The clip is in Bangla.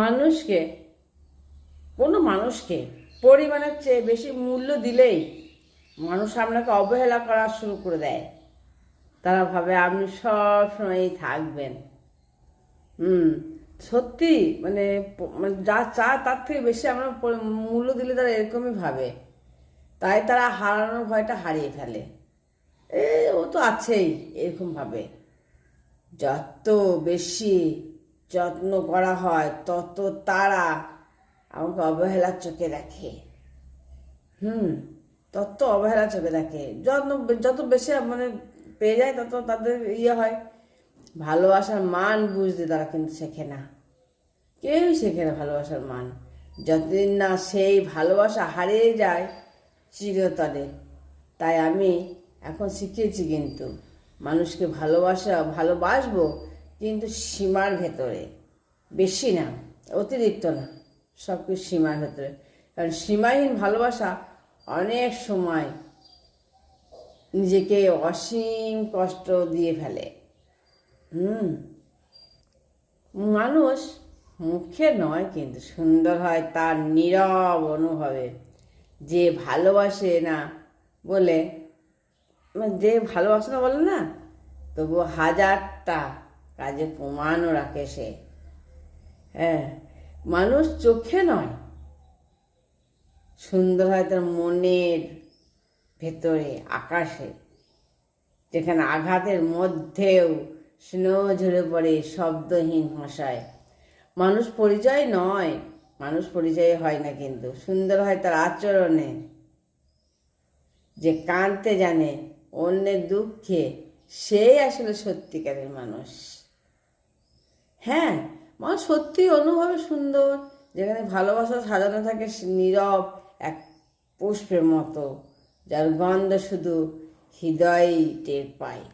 মানুষকে কোনো মানুষকে পরিমাণের চেয়ে বেশি মূল্য দিলেই মানুষ আপনাকে অবহেলা করা শুরু করে দেয়। তারা ভাবে আপনি সব সময়ই থাকবেন। সত্যি মানে যা চায় তার থেকে বেশি আমরা মূল্য দিলে তারা এরকমই ভাবে। তাই তারা হারানোর ভয়টা হারিয়ে ফেলে। ও তো আছেই এরকম ভাবে। যত বেশি যত্ন করা হয় তত তারা আমাকে অবহেলার চোখে দেখে। তত অবহেলার চোখে দেখে। যত বেশি মানে পেয়ে যায় তত তাদের হয়। ভালোবাসার মান বুঝতে তারা কিন্তু শেখে না। কেউই শেখে না ভালোবাসার মান। যতদিন না সেই ভালোবাসা হারিয়ে যায় চিরতরে। তাই আমি এখন শিখেছি কিন্তু মানুষকে ভালোবাসবো, কিন্তু সীমার ভেতরে, বেশি না, অতিরিক্ত না, সব কিছু সীমার ভেতরে। কারণ সীমাহীন ভালোবাসা অনেক সময় নিজেকে অসীম কষ্ট দিয়ে ফেলে। মানুষ মুখে নয় কিন্তু সুন্দর হয় তার নীরব অনুভবে। যে ভালোবাসে না বলে না তবু হাজারটা কাজে প্রমাণও রাখে সে। মানুষ চোখে নয়, সুন্দর হয় তার মনের ভেতরে, আকাশে, যেখানে আঘাতের মধ্যেও স্নেহ ঝরে পড়ে শব্দহীন ভাষায়। মানুষ পরিচয় নয়, মানুষ পরিচয় হয় না, কিন্তু সুন্দর হয় তার আচরণে। যে কাঁদতে জানে অন্যের দুঃখে, সেই আসলে সত্যিকারের মানুষ। মানুষ সত্যি অনুভবে সুন্দর, যেখানে ভালোবাসা সাজানো থাকে নীরব এক পুষ্পের মতো, যার গন্ধ শুধু হৃদয়ই টের পায়।